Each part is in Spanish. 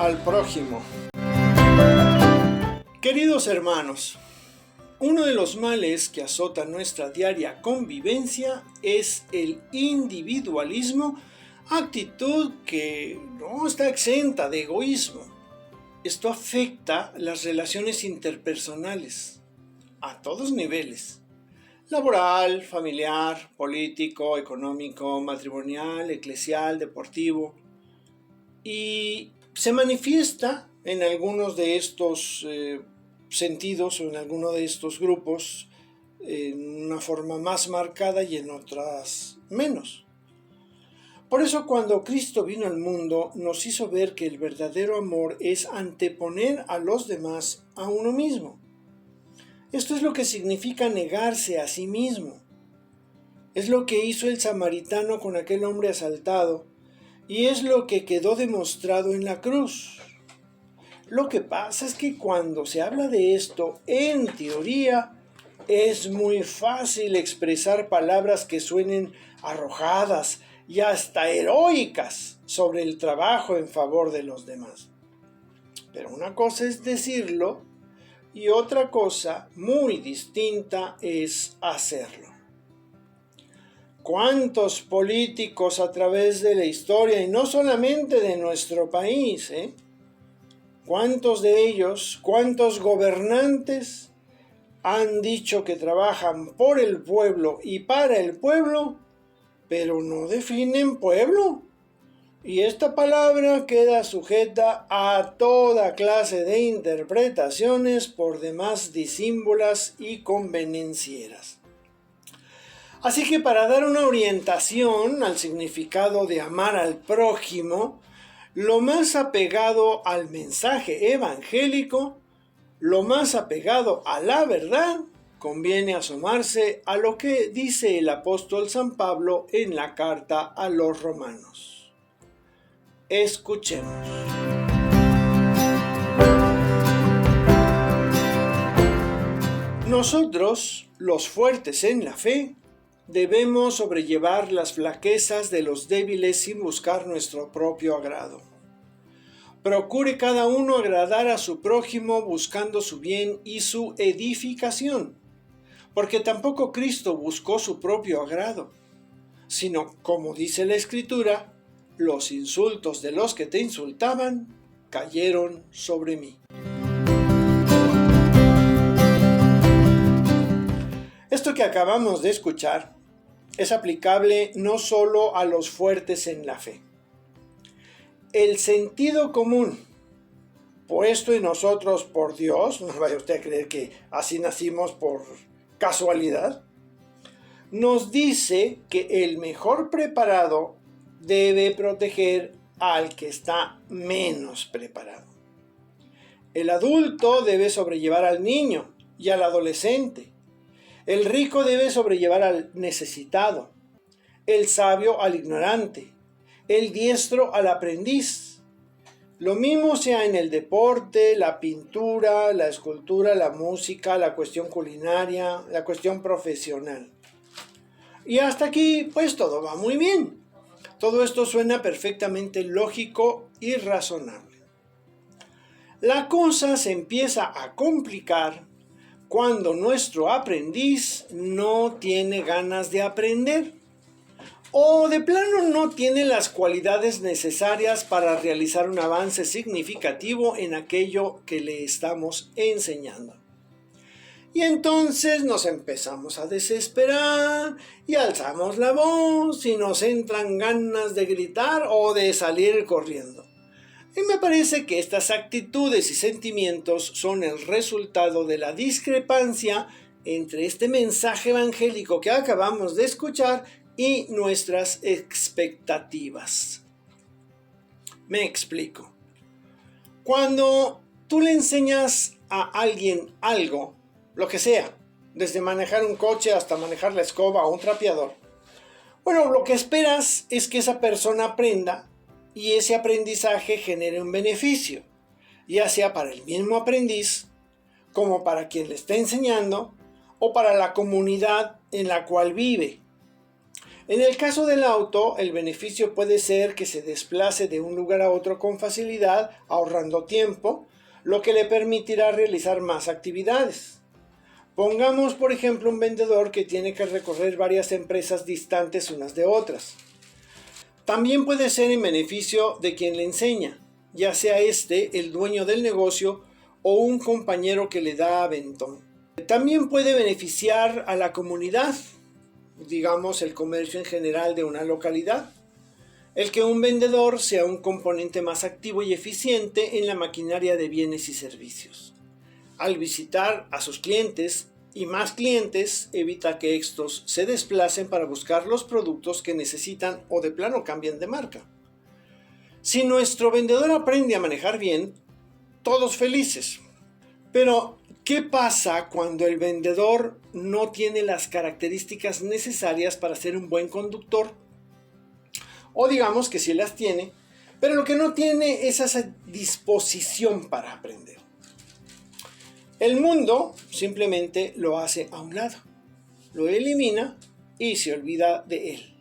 al prójimo. Queridos hermanos, uno de los males que azota nuestra diaria convivencia es el individualismo, actitud que no está exenta de egoísmo. Esto afecta las relaciones interpersonales a todos niveles: laboral, familiar, político, económico, matrimonial, eclesial, deportivo, y se manifiesta en algunos de estos sentidos o en alguno de estos grupos en una forma más marcada y en otras menos. Por eso, cuando Cristo vino al mundo, nos hizo ver que el verdadero amor es anteponer a los demás a uno mismo. Esto es lo que significa negarse a sí mismo. Es lo que hizo el samaritano con aquel hombre asaltado y es lo que quedó demostrado en la cruz. Lo que pasa es que cuando se habla de esto, en teoría, es muy fácil expresar palabras que suenen arrojadas y hasta heroicas sobre el trabajo en favor de los demás. Pero una cosa es decirlo y otra cosa muy distinta es hacerlo. ¿Cuántos políticos a través de la historia, y no solamente de nuestro país, cuántos de ellos, cuántos gobernantes han dicho que trabajan por el pueblo y para el pueblo, pero no definen pueblo? Y esta palabra queda sujeta a toda clase de interpretaciones, por demás disímbolas y convenencieras. Así que para dar una orientación al significado de amar al prójimo, lo más apegado al mensaje evangélico, lo más apegado a la verdad, conviene asomarse a lo que dice el apóstol San Pablo en la carta a los romanos. Escuchemos. Nosotros, los fuertes en la fe, debemos sobrellevar las flaquezas de los débiles sin buscar nuestro propio agrado. Procure cada uno agradar a su prójimo buscando su bien y su edificación, porque tampoco Cristo buscó su propio agrado, sino, como dice la Escritura, los insultos de los que te insultaban cayeron sobre mí. Esto que acabamos de escuchar es aplicable no solo a los fuertes en la fe. El sentido común puesto en nosotros por Dios, no vaya usted a creer que así nacimos por casualidad, nos dice que el mejor preparado debe proteger al que está menos preparado. El adulto debe sobrellevar al niño y al adolescente. El rico debe sobrellevar al necesitado, el sabio al ignorante, el diestro al aprendiz. Lo mismo sea en el deporte, la pintura, la escultura, la música, la cuestión culinaria, la cuestión profesional. Y hasta aquí, pues todo va muy bien. Todo esto suena perfectamente lógico y razonable. La cosa se empieza a complicar cuando nuestro aprendiz no tiene ganas de aprender o de plano no tiene las cualidades necesarias para realizar un avance significativo en aquello que le estamos enseñando. Y entonces nos empezamos a desesperar y alzamos la voz y nos entran ganas de gritar o de salir corriendo. Y me parece que estas actitudes y sentimientos son el resultado de la discrepancia entre este mensaje evangélico que acabamos de escuchar y nuestras expectativas. Me explico. Cuando tú le enseñas a alguien algo, lo que sea, desde manejar un coche hasta manejar la escoba o un trapeador, bueno, lo que esperas es que esa persona aprenda y ese aprendizaje genere un beneficio, ya sea para el mismo aprendiz, como para quien le está enseñando, o para la comunidad en la cual vive. En el caso del auto, el beneficio puede ser que se desplace de un lugar a otro con facilidad, ahorrando tiempo, lo que le permitirá realizar más actividades. Pongamos, por ejemplo, un vendedor que tiene que recorrer varias empresas distantes unas de otras. También puede ser en beneficio de quien le enseña, ya sea el dueño del negocio, o un compañero que le da aventón. También puede beneficiar a la comunidad, digamos el comercio en general de una localidad, el que un vendedor sea un componente más activo y eficiente en la maquinaria de bienes y servicios. Al visitar a sus clientes y más clientes, evita que estos se desplacen para buscar los productos que necesitan o de plano cambien de marca. Si nuestro vendedor aprende a manejar bien, todos felices. Pero, ¿qué pasa cuando el vendedor no tiene las características necesarias para ser un buen conductor? O digamos que sí las tiene, pero lo que no tiene es esa disposición para aprender. El mundo simplemente lo hace a un lado, lo elimina y se olvida de él.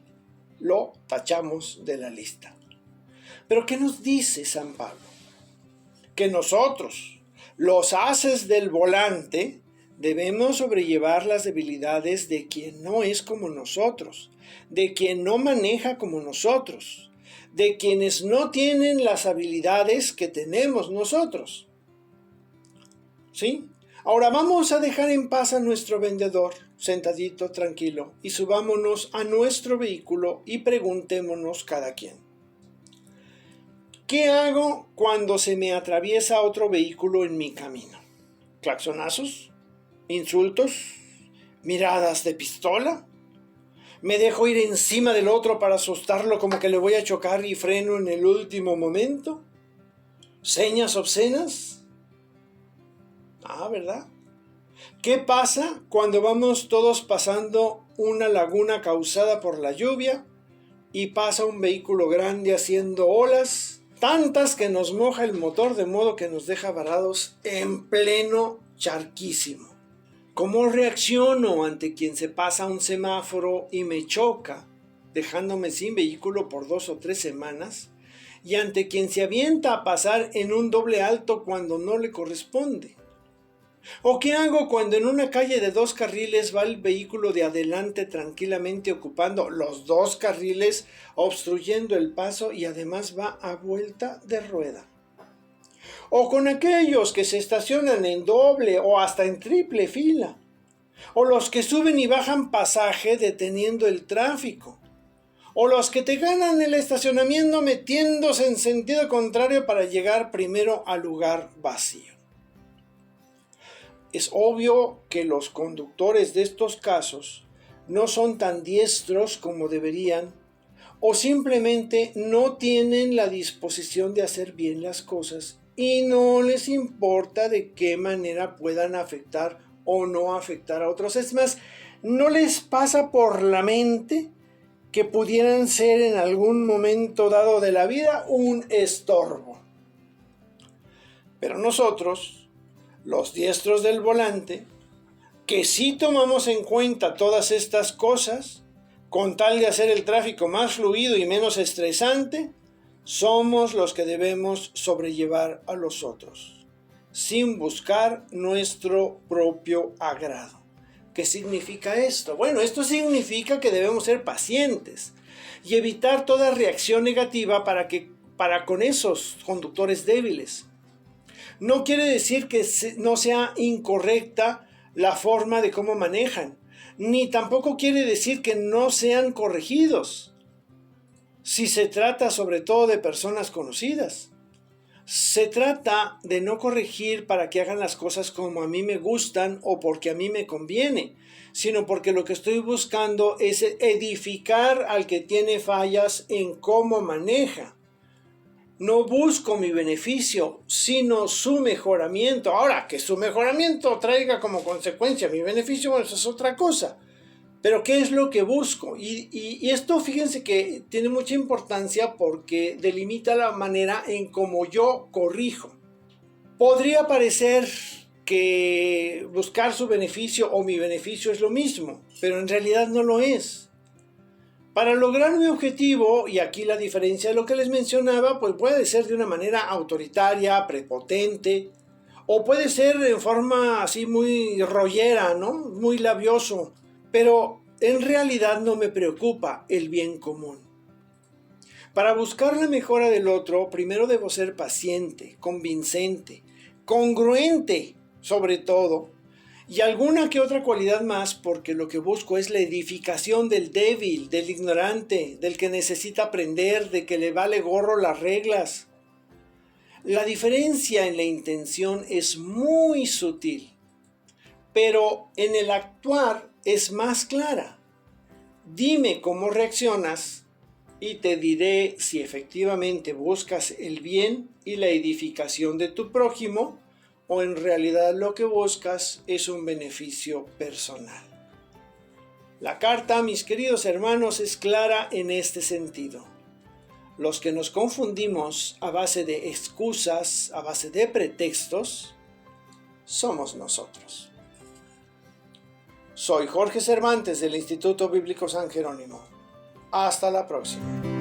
Lo tachamos de la lista. Pero ¿qué nos dice San Pablo? Que nosotros, los haces del volante, debemos sobrellevar las debilidades de quien no es como nosotros, de quien no maneja como nosotros, de quienes no tienen las habilidades que tenemos nosotros. ¿Sí? Ahora vamos a dejar en paz a nuestro vendedor, sentadito, tranquilo, y subámonos a nuestro vehículo y preguntémonos cada quien: ¿qué hago cuando se me atraviesa otro vehículo en mi camino? ¿Claxonazos? ¿Insultos? ¿Miradas de pistola? ¿Me dejo ir encima del otro para asustarlo como que le voy a chocar y freno en el último momento? ¿Señas obscenas? ¿Verdad? ¿Qué pasa cuando vamos todos pasando una laguna causada por la lluvia y pasa un vehículo grande haciendo olas, tantas que nos moja el motor de modo que nos deja varados en pleno charquísimo? ¿Cómo reacciono ante quien se pasa un semáforo y me choca, dejándome sin vehículo por 2 o 3 semanas? Y ante quien se avienta a pasar en un doble alto cuando no le corresponde. ¿O qué hago cuando en una calle de 2 carriles va el vehículo de adelante tranquilamente ocupando los 2 carriles, obstruyendo el paso y además va a vuelta de rueda? ¿O con aquellos que se estacionan en doble o hasta en triple fila? ¿O los que suben y bajan pasaje deteniendo el tráfico? ¿O los que te ganan el estacionamiento metiéndose en sentido contrario para llegar primero al lugar vacío? Es obvio que los conductores de estos casos no son tan diestros como deberían, o simplemente no tienen la disposición de hacer bien las cosas y no les importa de qué manera puedan afectar o no afectar a otros. Es más, no les pasa por la mente que pudieran ser en algún momento dado de la vida un estorbo. Pero nosotros, los diestros del volante, que sí tomamos en cuenta todas estas cosas, con tal de hacer el tráfico más fluido y menos estresante, somos los que debemos sobrellevar a los otros, sin buscar nuestro propio agrado. ¿Qué significa esto? Bueno, esto significa que debemos ser pacientes y evitar toda reacción negativa para con esos conductores débiles. No quiere decir que no sea incorrecta la forma de cómo manejan, ni tampoco quiere decir que no sean corregidos, si se trata sobre todo de personas conocidas. Se trata de no corregir para que hagan las cosas como a mí me gustan o porque a mí me conviene, sino porque lo que estoy buscando es edificar al que tiene fallas en cómo maneja. No busco mi beneficio, sino su mejoramiento. Ahora, que su mejoramiento traiga como consecuencia mi beneficio, bueno, eso es otra cosa. Pero ¿qué es lo que busco? Y esto, fíjense que tiene mucha importancia porque delimita la manera en cómo yo corrijo. Podría parecer que buscar su beneficio o mi beneficio es lo mismo, pero en realidad no lo es. Para lograr mi objetivo, y aquí la diferencia de lo que les mencionaba, pues puede ser de una manera autoritaria, prepotente, o puede ser en forma así muy rollera, ¿no? Muy labioso, pero en realidad no me preocupa el bien común. Para buscar la mejora del otro, primero debo ser paciente, convincente, congruente, sobre todo, y alguna que otra cualidad más, porque lo que busco es la edificación del débil, del ignorante, del que necesita aprender, de que le vale gorro las reglas. La diferencia en la intención es muy sutil, pero en el actuar es más clara. Dime cómo reaccionas y te diré si efectivamente buscas el bien y la edificación de tu prójimo o en realidad lo que buscas es un beneficio personal. La carta, mis queridos hermanos, es clara en este sentido. Los que nos confundimos a base de excusas, a base de pretextos, somos nosotros. Soy Jorge Cervantes del Instituto Bíblico San Jerónimo. Hasta la próxima.